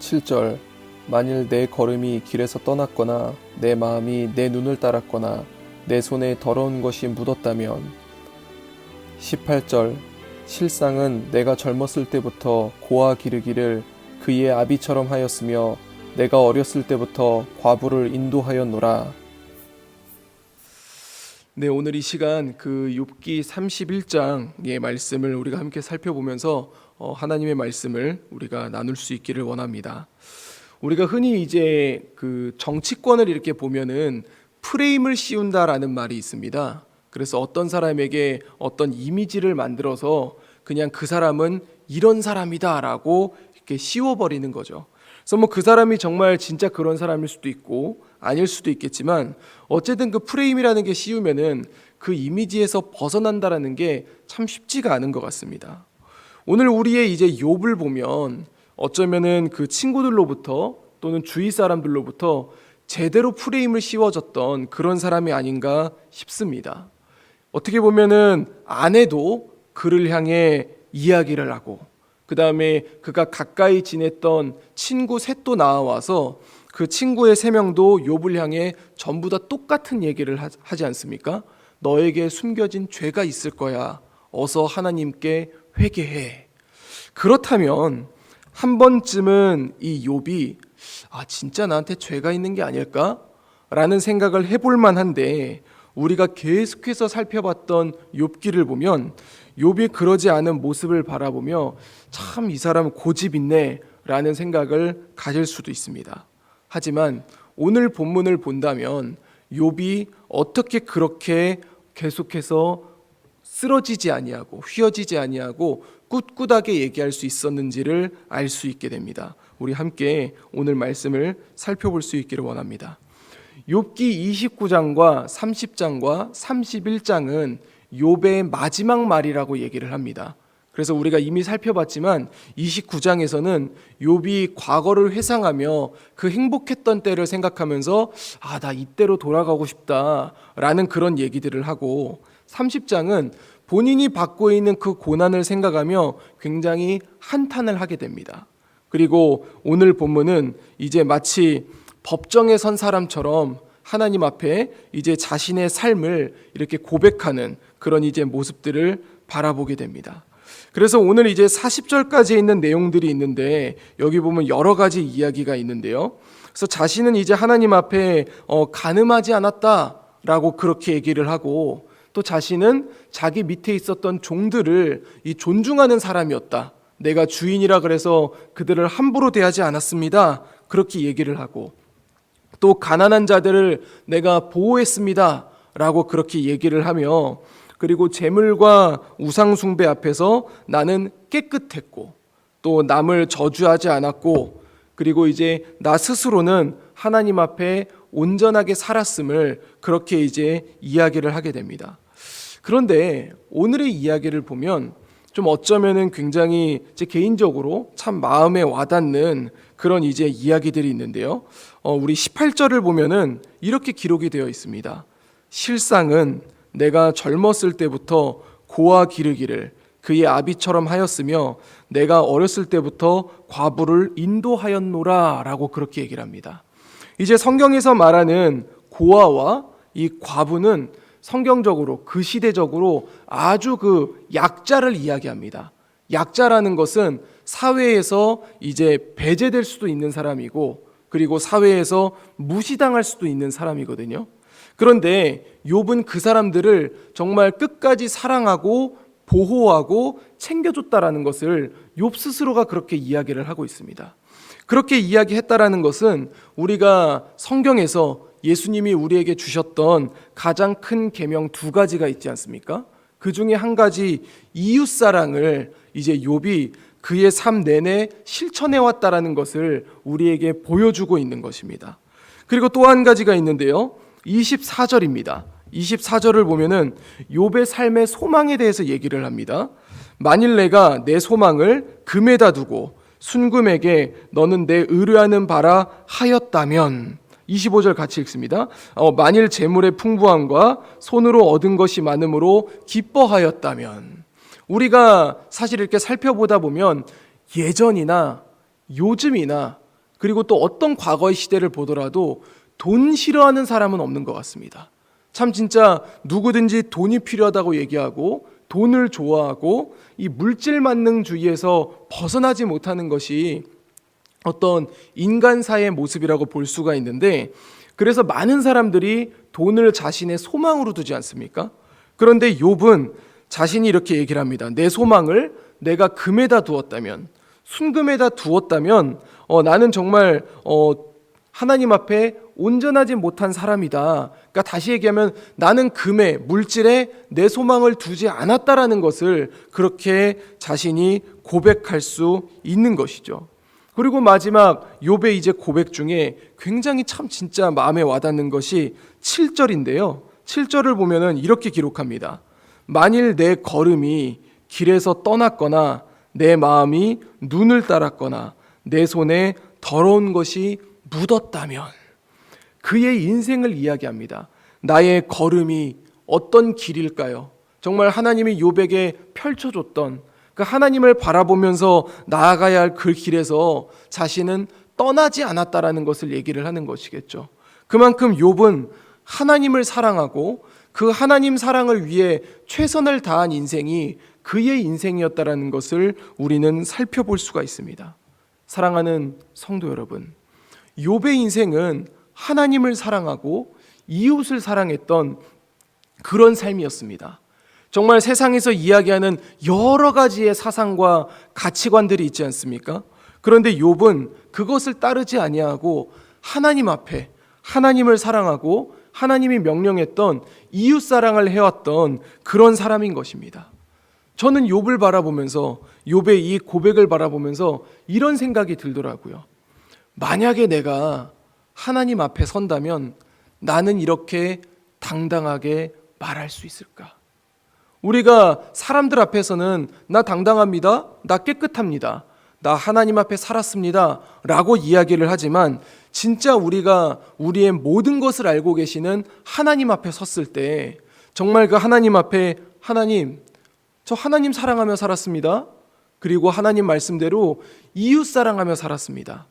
7절 만일 내 걸음이 길에서 떠났거나 내 마음이 내 눈을 따랐거나 내 손에 더러운 것이 묻었다면 18절 실상은 내가 젊었을 때부터 고아 기르기를 그의 아비처럼 하였으며 내가 어렸을 때부터 과부를 인도하였노라. 네, 오늘 이 시간 그 욥기 31장의 말씀을 우리가 함께 살펴보면서 하나님의 말씀을 우리가 나눌 수 있기를 원합니다. 우리가 흔히 이제 그 정치권을 이렇게 보면은 프레임을 씌운다라는 말이 있습니다. 그래서 어떤 사람에게 어떤 이미지를 만들어서 그냥 그 사람은 이런 사람이다라고 이렇게 씌워버리는 거죠. 그래서 뭐 그 사람이 정말 진짜 그런 사람일 수도 있고 아닐 수도 있겠지만 어쨌든 그 프레임이라는 게 씌우면은 그 이미지에서 벗어난다라는 게 참 쉽지가 않은 것 같습니다. 오늘 우리의 이제 욥을 보면 어쩌면은 그 친구들로부터 또는 주위 사람들로부터 제대로 프레임을 씌워졌던 그런 사람이 아닌가 싶습니다. 어떻게 보면은 아내도 그를 향해 이야기를 하고 그 다음에 그가 가까이 지냈던 친구 셋도 나와서 그 친구의 세 명도 욥을 향해 전부 다 똑같은 얘기를 하지 않습니까? 너에게 숨겨진 죄가 있을 거야. 어서 하나님께 회개해. 그렇다면 한 번쯤은 이 욥이 진짜 나한테 죄가 있는 게 아닐까? 라는 생각을 해볼 만한데 우리가 계속해서 살펴봤던 욥기를 보면 욥이 그러지 않은 모습을 바라보며 참 이 사람 고집 있네 라는 생각을 가질 수도 있습니다. 하지만 오늘 본문을 본다면 욥이 어떻게 그렇게 계속해서 쓰러지지 아니하고 휘어지지 아니하고 꿋꿋하게 얘기할 수 있었는지를 알 수 있게 됩니다. 우리 함께 오늘 말씀을 살펴볼 수 있기를 원합니다. 욥기 29장과 30장과 31장은 욥의 마지막 말이라고 얘기를 합니다. 그래서 우리가 이미 살펴봤지만 29장에서는 욥이 과거를 회상하며 그 행복했던 때를 생각하면서 나 이때로 돌아가고 싶다라는 그런 얘기들을 하고 30장은 본인이 받고 있는 그 고난을 생각하며 굉장히 한탄을 하게 됩니다. 그리고 오늘 본문은 이제 마치 법정에 선 사람처럼 하나님 앞에 이제 자신의 삶을 이렇게 고백하는 그런 이제 모습들을 바라보게 됩니다. 그래서 오늘 이제 40절까지 있는 내용들이 있는데 여기 보면 여러 가지 이야기가 있는데요. 그래서 자신은 이제 하나님 앞에 간음하지 않았다라고 그렇게 얘기를 하고 또 자신은 자기 밑에 있었던 종들을 존중하는 사람이었다. 내가 주인이라 그래서 그들을 함부로 대하지 않았습니다. 그렇게 얘기를 하고 또 가난한 자들을 내가 보호했습니다. 라고 그렇게 얘기를 하며 그리고 재물과 우상 숭배 앞에서 나는 깨끗했고 또 남을 저주하지 않았고 그리고 이제 나 스스로는 하나님 앞에 온전하게 살았음을 그렇게 이제 이야기를 하게 됩니다. 그런데 오늘의 이야기를 보면 좀 어쩌면은 굉장히 제 개인적으로 참 마음에 와닿는 그런 이제 이야기들이 있는데요. 우리 18절을 보면은 이렇게 기록이 되어 있습니다. 실상은 내가 젊었을 때부터 고아 기르기를 그의 아비처럼 하였으며 내가 어렸을 때부터 과부를 인도하였노라 라고 그렇게 얘기를 합니다. 이제 성경에서 말하는 고아와 이 과부는 성경적으로 그 시대적으로 아주 그 약자를 이야기합니다. 약자라는 것은 사회에서 이제 배제될 수도 있는 사람이고 그리고 사회에서 무시당할 수도 있는 사람이거든요. 그런데 욥은 그 사람들을 정말 끝까지 사랑하고 보호하고 챙겨줬다라는 것을 욥 스스로가 그렇게 이야기를 하고 있습니다. 그렇게 이야기했다라는 것은 우리가 성경에서 예수님이 우리에게 주셨던 가장 큰 계명 두 가지가 있지 않습니까? 그 중에 한 가지 이웃사랑을 이제 욥이 그의 삶 내내 실천해 왔다라는 것을 우리에게 보여주고 있는 것입니다. 그리고 또 한 가지가 있는데요. 24절입니다. 24절을 보면은 욥의 삶의 소망에 대해서 얘기를 합니다. 만일 내가 내 소망을 금에다 두고 순금에게 너는 내 의뢰하는 바라 하였다면 25절 같이 읽습니다. 만일 재물의 풍부함과 손으로 얻은 것이 많음으로 기뻐하였다면 우리가 사실 이렇게 살펴보다 보면 예전이나 요즘이나 그리고 또 어떤 과거의 시대를 보더라도 돈 싫어하는 사람은 없는 것 같습니다. 참 진짜 누구든지 돈이 필요하다고 얘기하고 돈을 좋아하고 이 물질 만능주의에서 벗어나지 못하는 것이 어떤 인간사의 모습이라고 볼 수가 있는데, 그래서 많은 사람들이 돈을 자신의 소망으로 두지 않습니까? 그런데 욥은 자신이 이렇게 얘기를 합니다. 내 소망을 내가 금에다 두었다면, 순금에다 두었다면 나는 정말 하나님 앞에 온전하지 못한 사람이다. 그러니까 다시 얘기하면 나는 금에, 물질에 내 소망을 두지 않았다라는 것을 그렇게 자신이 고백할 수 있는 것이죠. 그리고 마지막 욥의 이제 고백 중에 굉장히 참 진짜 마음에 와닿는 것이 7절인데요. 7절을 보면은 이렇게 기록합니다. 만일 내 걸음이 길에서 떠났거나 내 마음이 눈을 따랐거나 내 손에 더러운 것이 묻었다면, 그의 인생을 이야기합니다. 나의 걸음이 어떤 길일까요? 정말 하나님이 욥에게 펼쳐줬던 그 하나님을 바라보면서 나아가야 할 그 길에서 자신은 떠나지 않았다라는 것을 얘기를 하는 것이겠죠. 그만큼 욥은 하나님을 사랑하고 그 하나님 사랑을 위해 최선을 다한 인생이 그의 인생이었다라는 것을 우리는 살펴볼 수가 있습니다. 사랑하는 성도 여러분, 욥의 인생은 하나님을 사랑하고 이웃을 사랑했던 그런 삶이었습니다. 정말 세상에서 이야기하는 여러 가지의 사상과 가치관들이 있지 않습니까? 그런데 욥은 그것을 따르지 아니하고 하나님 앞에 하나님을 사랑하고 하나님이 명령했던 이웃 사랑을 해왔던 그런 사람인 것입니다. 저는 욥을 바라보면서, 욥의 이 고백을 바라보면서 이런 생각이 들더라고요. 만약에 내가 하나님 앞에 선다면 나는 이렇게 당당하게 말할 수 있을까? 우리가 사람들 앞에서는 나 당당합니다, 나 깨끗합니다, 나 하나님 앞에 살았습니다 라고 이야기를 하지만, 진짜 우리가 우리의 모든 것을 알고 계시는 하나님 앞에 섰을 때 정말 그 하나님 앞에, 하나님, 저 하나님 사랑하며 살았습니다, 그리고 하나님 말씀대로 이웃 사랑하며 살았습니다,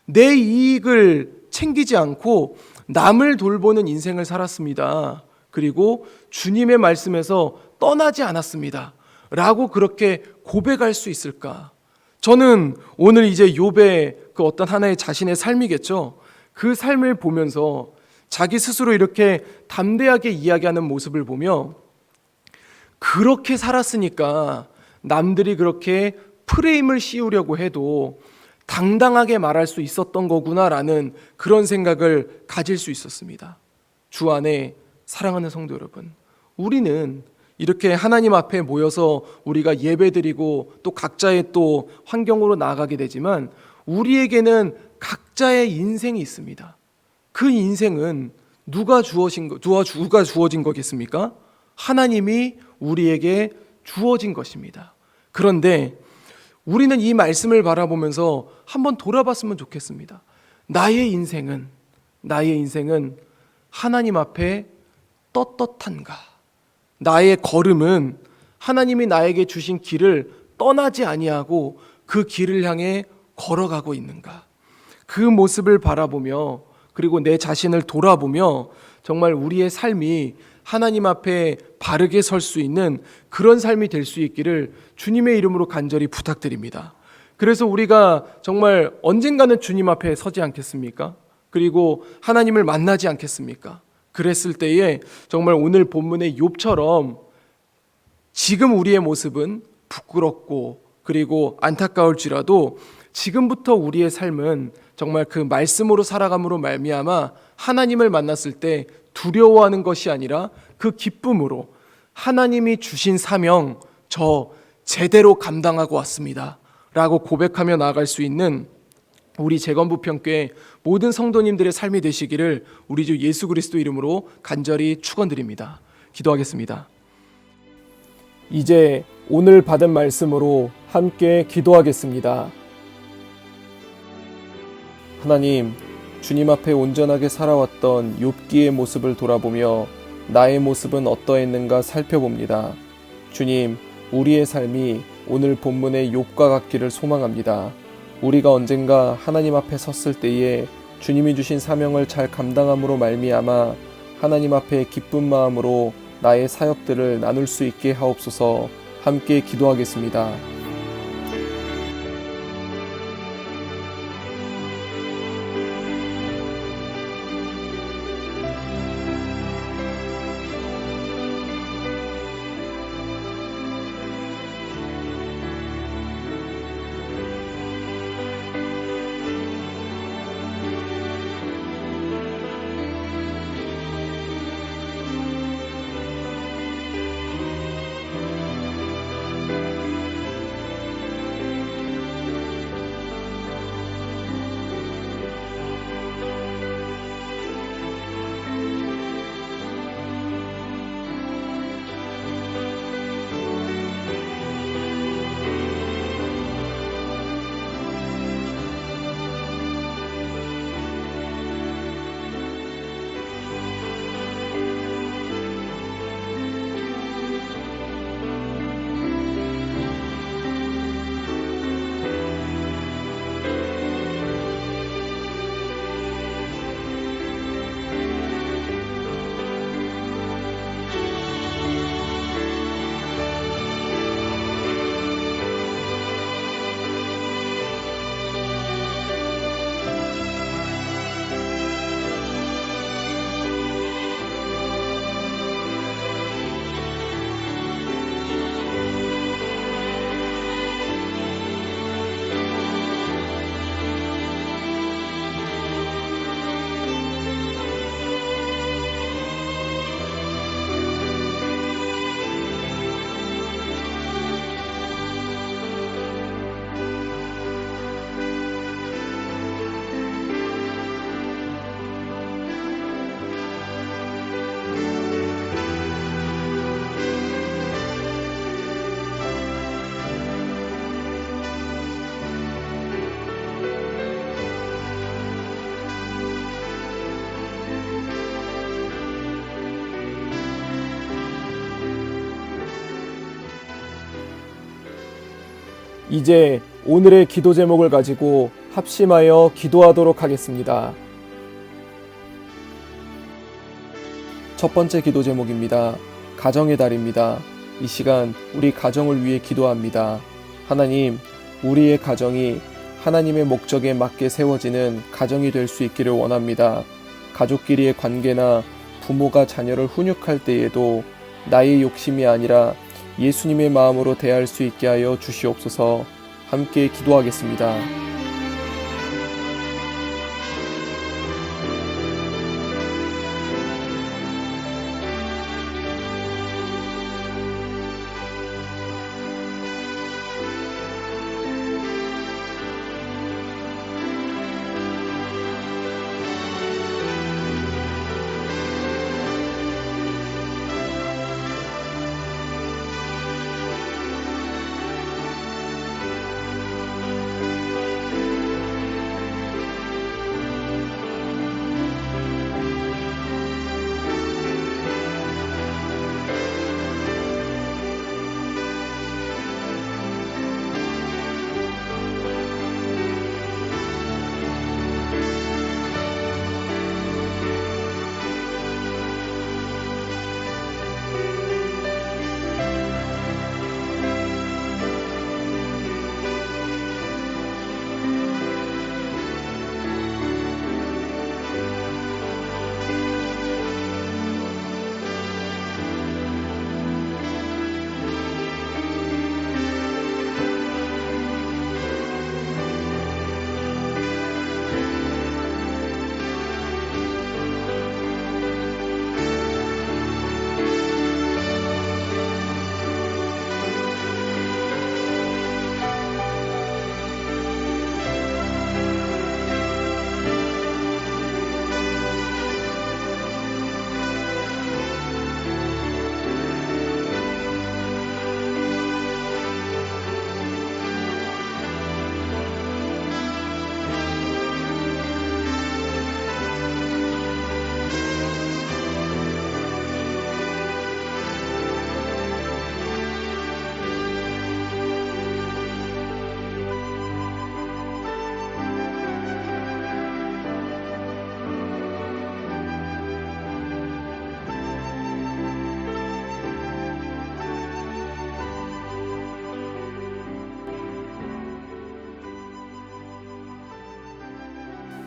내 이익을 챙기지 않고 남을 돌보는 인생을 살았습니다, 그리고 주님의 말씀에서 떠나지 않았습니다 라고 그렇게 고백할 수 있을까? 저는 오늘 이제 욥의 그 어떤 하나의 자신의 삶이겠죠. 그 삶을 보면서 자기 스스로 이렇게 담대하게 이야기하는 모습을 보며, 그렇게 살았으니까 남들이 그렇게 프레임을 씌우려고 해도 당당하게 말할 수 있었던 거구나라는 그런 생각을 가질 수 있었습니다. 주 안에 사랑하는 성도 여러분, 우리는 이렇게 하나님 앞에 모여서 우리가 예배드리고 또 각자의 또 환경으로 나아가게 되지만, 우리에게는 각자의 인생이 있습니다. 그 인생은 누가 주어진 거겠습니까? 하나님이 우리에게 주어진 것입니다. 그런데 우리는 이 말씀을 바라보면서 한번 돌아봤으면 좋겠습니다. 나의 인생은 하나님 앞에 떳떳한가? 나의 걸음은 하나님이 나에게 주신 길을 떠나지 아니하고 그 길을 향해 걸어가고 있는가? 그 모습을 바라보며, 그리고 내 자신을 돌아보며 정말 우리의 삶이 하나님 앞에 바르게 설 수 있는 그런 삶이 될 수 있기를 주님의 이름으로 간절히 부탁드립니다. 그래서 우리가 정말 언젠가는 주님 앞에 서지 않겠습니까? 그리고 하나님을 만나지 않겠습니까? 그랬을 때에 정말 오늘 본문의 욥처럼 지금 우리의 모습은 부끄럽고 그리고 안타까울지라도 지금부터 우리의 삶은 정말 그 말씀으로 살아감으로 말미암아 하나님을 만났을 때 두려워하는 것이 아니라 그 기쁨으로 하나님이 주신 사명 저 제대로 감당하고 왔습니다 라고 고백하며 나아갈 수 있는 우리 재건부평교회 모든 성도님들의 삶이 되시기를 우리 주 예수 그리스도 이름으로 간절히 축원드립니다. 기도하겠습니다. 이제 오늘 받은 말씀으로 함께 기도하겠습니다. 하나님, 주님 앞에 온전하게 살아왔던 욥기의 모습을 돌아보며 나의 모습은 어떠했는가 살펴봅니다. 주님, 우리의 삶이 오늘 본문의 욥과 같기를 소망합니다. 우리가 언젠가 하나님 앞에 섰을 때에 주님이 주신 사명을 잘 감당함으로 말미암아 하나님 앞에 기쁜 마음으로 나의 사역들을 나눌 수 있게 하옵소서. 함께 기도하겠습니다. 이제 오늘의 기도 제목을 가지고 합심하여 기도하도록 하겠습니다. 첫 번째 기도 제목입니다. 가정의 달입니다. 이 시간 우리 가정을 위해 기도합니다. 하나님, 우리의 가정이 하나님의 목적에 맞게 세워지는 가정이 될 수 있기를 원합니다. 가족끼리의 관계나 부모가 자녀를 훈육할 때에도 나의 욕심이 아니라 예수님의 마음으로 대할 수 있게 하여 주시옵소서. 함께 기도하겠습니다.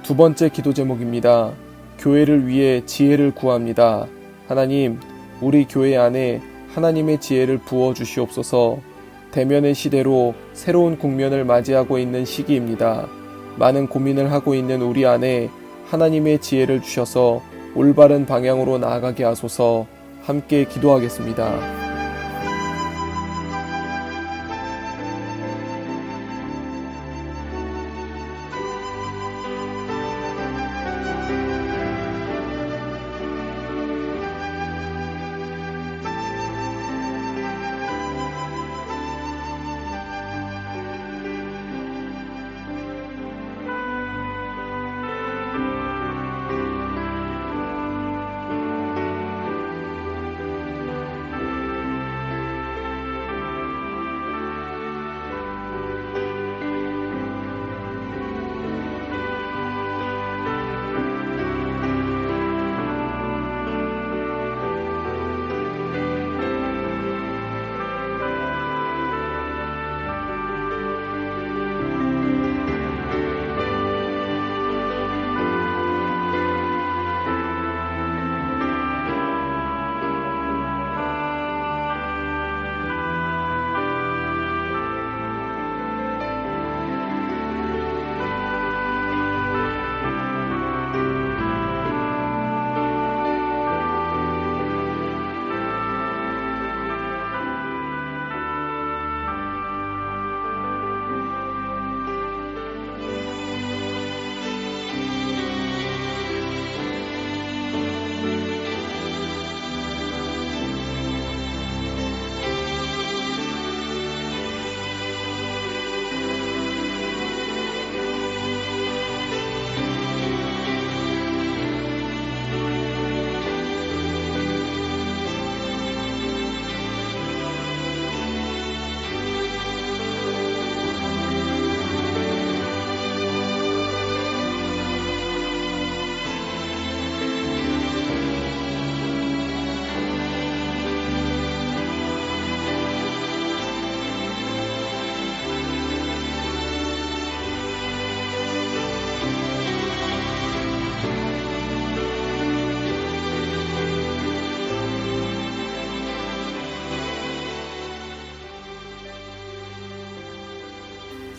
두 번째 기도 제목입니다. 교회를 위해 지혜를 구합니다. 하나님, 우리 교회 안에 하나님의 지혜를 부어 주시옵소서. 대면의 시대로 새로운 국면을 맞이하고 있는 시기입니다. 많은 고민을 하고 있는 우리 안에 하나님의 지혜를 주셔서 올바른 방향으로 나아가게 하소서. 함께 기도하겠습니다.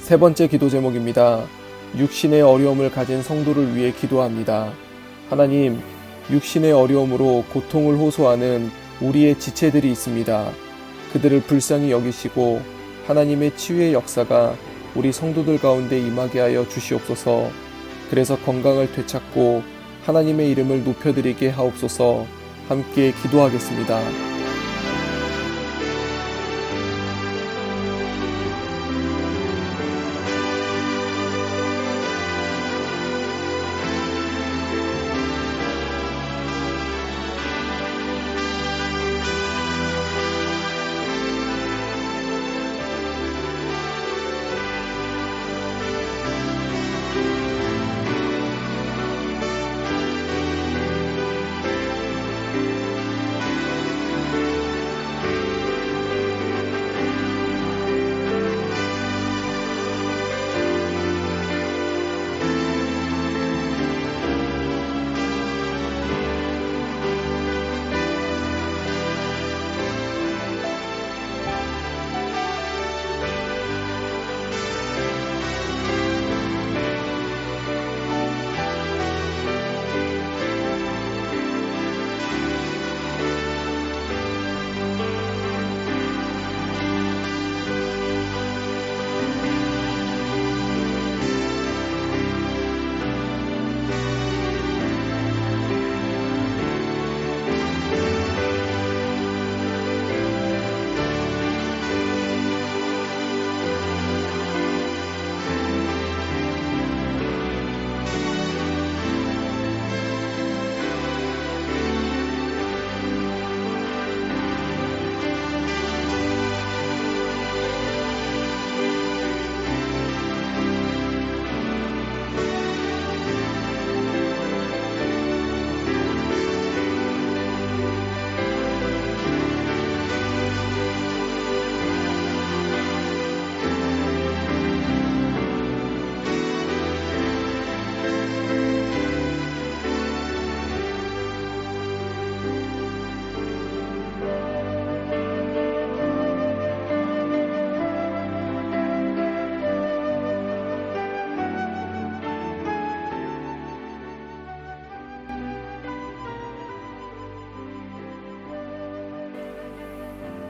세 번째 기도 제목입니다. 육신의 어려움을 가진 성도를 위해 기도합니다. 하나님, 육신의 어려움으로 고통을 호소하는 우리의 지체들이 있습니다. 그들을 불쌍히 여기시고 하나님의 치유의 역사가 우리 성도들 가운데 임하게 하여 주시옵소서. 그래서 건강을 되찾고 하나님의 이름을 높여드리게 하옵소서. 함께 기도하겠습니다.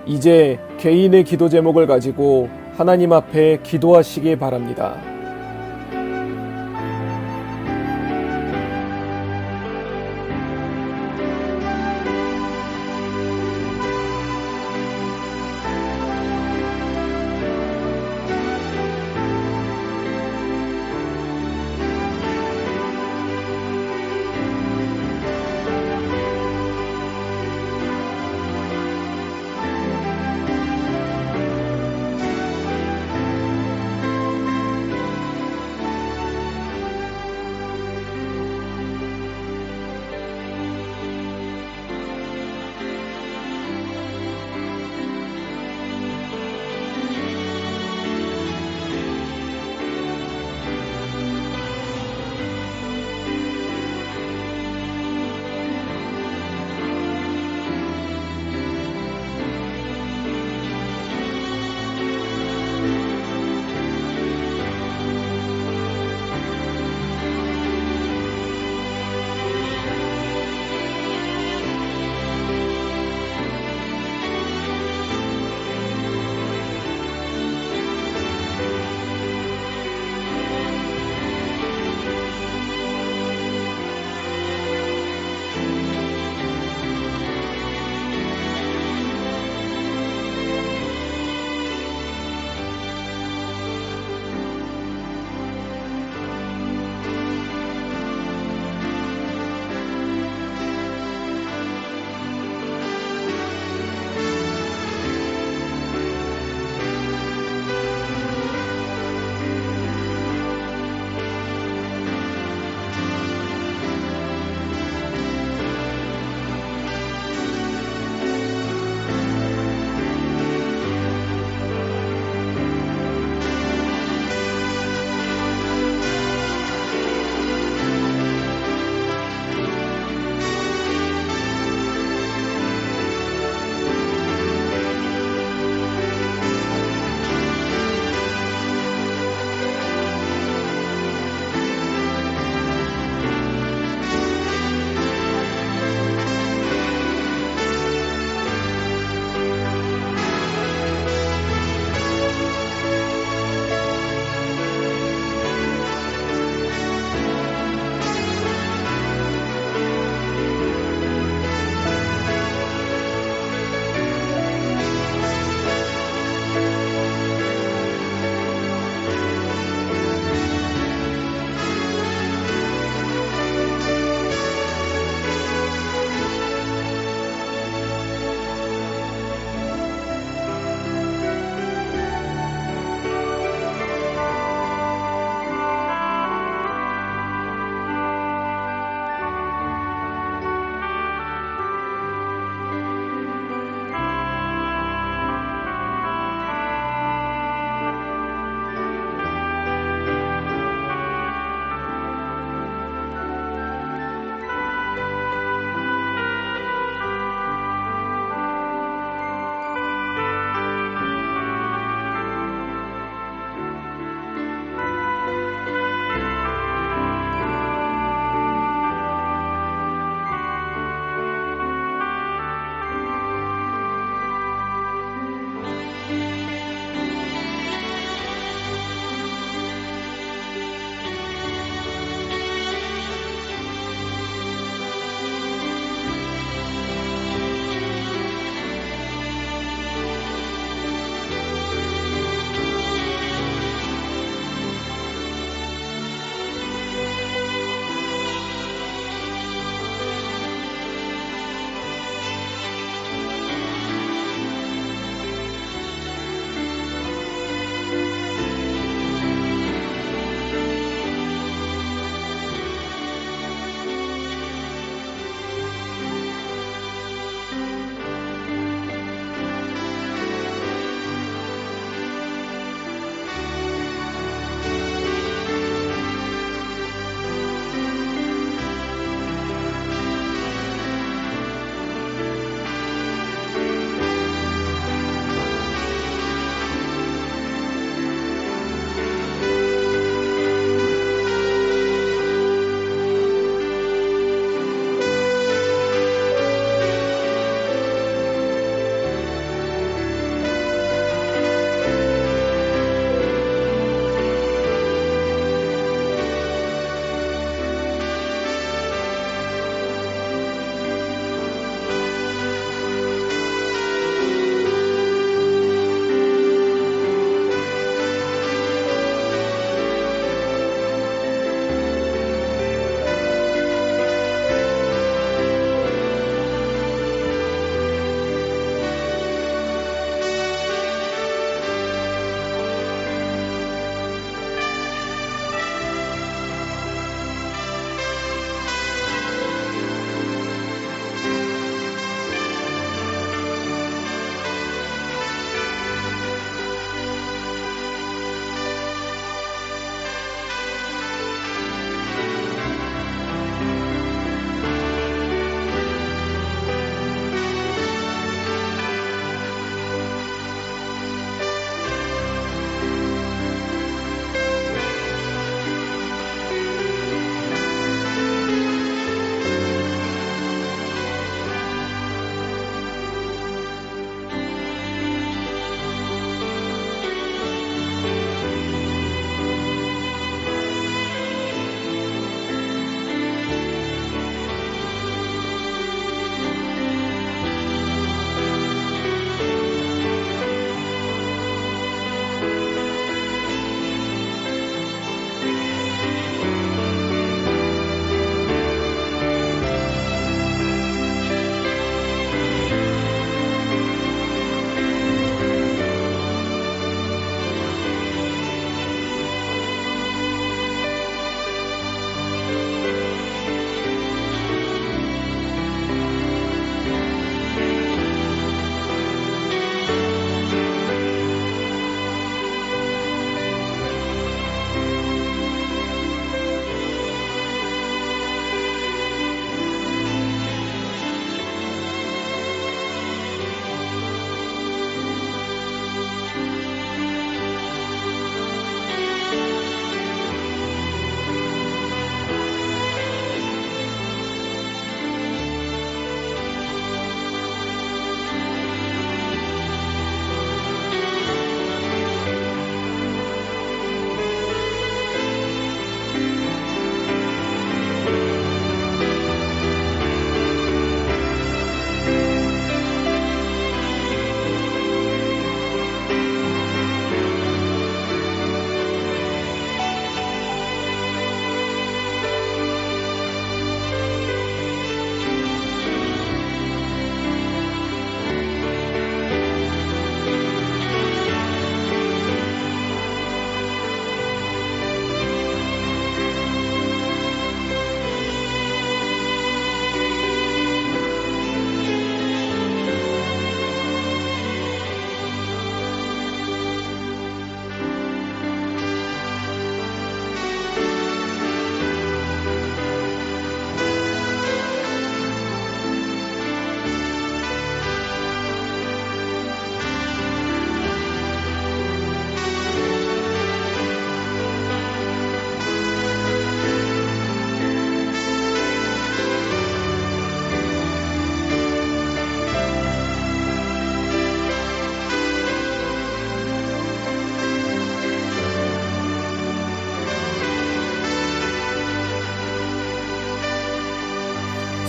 이제 개인의 기도 제목을 가지고 하나님 앞에 기도하시기 바랍니다.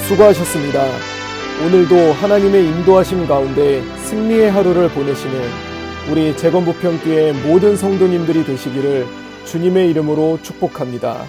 수고하셨습니다. 오늘도 하나님의 인도하심 가운데 승리의 하루를 보내시는 우리 재건부평교회 모든 성도님들이 되시기를 주님의 이름으로 축복합니다.